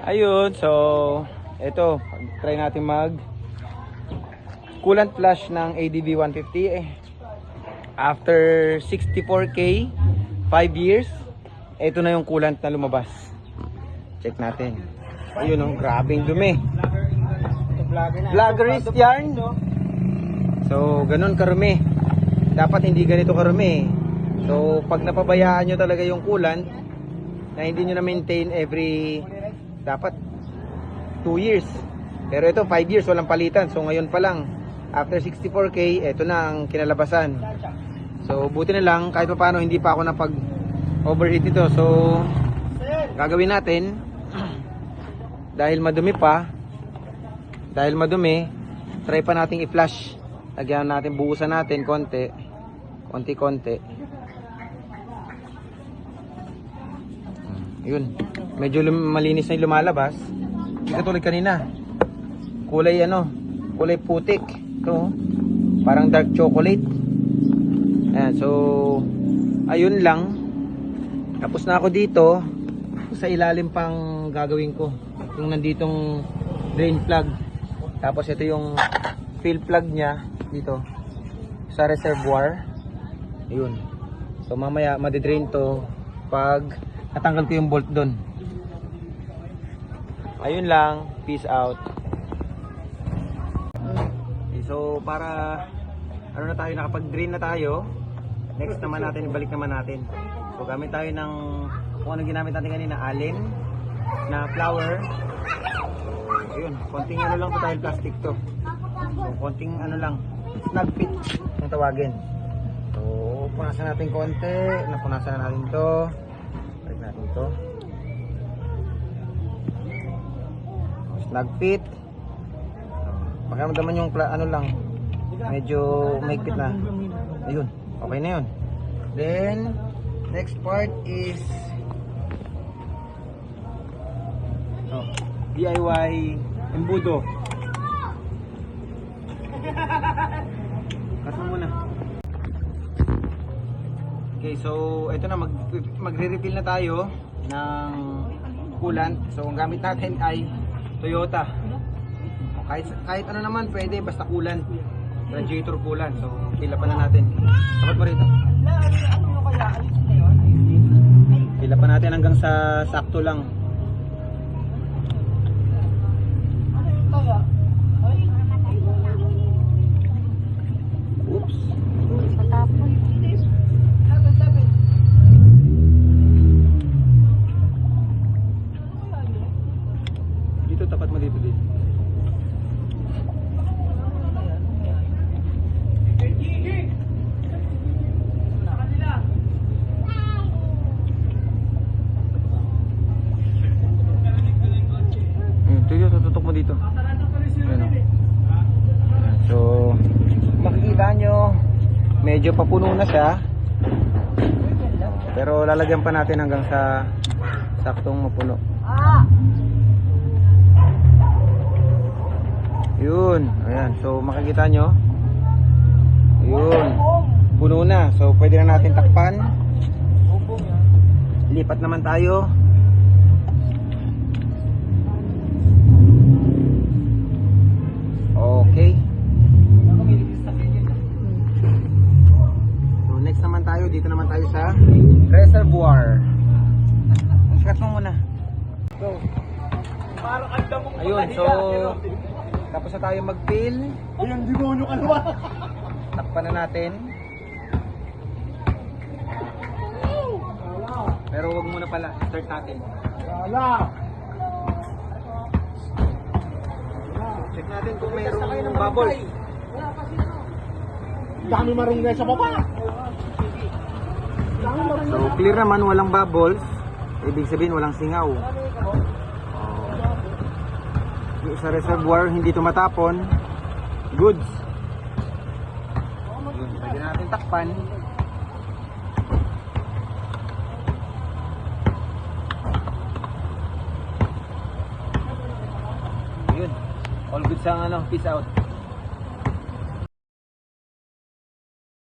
Ayun, so ito, try natin mag coolant flush ng ADV 150 after 64k 5 years. Ito na yung coolant na lumabas. Check natin. Ayun oh, grabing dumi. Vloggerist yarn. So ganun karumi. Dapat hindi ganito karumi. So pag napabayaan nyo talaga yung coolant na hindi nyo na maintain every dapat 2 years, pero ito 5 years walang palitan. So ngayon pa lang after 64k ito na ang kinalabasan. So buti na lang kahit pa paano hindi pa ako napag overheat ito. So gagawin natin dahil madumi pa, dahil madumi, try pa nating i-flush. Lagyan natin, buhusan natin konti yun, medyo malinis na yung lumalabas. Hindi katulad kanina, kulay kulay putik. Ito parang dark chocolate. Ayan, so ayun lang. Tapos na ako dito. Sa ilalim pang gagawin ko yung nanditong drain plug. Tapos ito yung fill plug nya dito sa reservoir. Ayun, so mamaya madidrain to pag natanggal ko yung bolt doon. Ayun lang, peace out. Okay, so para ano na tayo, nakapag-drain na tayo. Next naman natin, ibalik naman natin. So gamit tayo ng kung ano ginamit natin kanina, allen na flower. Ayun, konting ano lang to dahil plastic to. So konting ano lang, snug fit ang tawagin. So punasan natin konti, napunasan na natin to. Balik natin to. Snug fit. Pakiramdaman yung ano lang, medyo mahigpit na. Ayun, okay na yun. Then next part is DIY embudo. Cut mo muna. Okay, so ito na, magre-refill na tayo ng coolant. So ang gamit natin ay Toyota. Kahit ano naman pwede, basta coolant. Radiator coolant. So pila pa na natin. Tapat mo rito. Pila pa natin hanggang sa sakto lang. Oops. Dito, tapat mo dito dito. Tutok mo dito. Ayan, so makikita nyo medyo papuno na siya, pero lalagyan pa natin hanggang sa saktong mapuno. Yun, ayan, so makikita nyo yun, puno na. So pwede na natin takpan. Lipat naman tayo. Okay. So next naman tayo, dito naman tayo sa reservoir. Sikat mo muna. So, ayun, so tapos na tayo mag-fill. Yung demonyo ka naman. Takpan na natin. Pero wag muna pala, start natin. Check natin kung mayroong bubbles. Dami marunggay sa baba. So clear naman, walang bubbles. Ibig sabihin walang singaw. Yung sa reservoir hindi tumatapon. Goods. Yun, pwede natin takpan. Yun. All good sa peace out.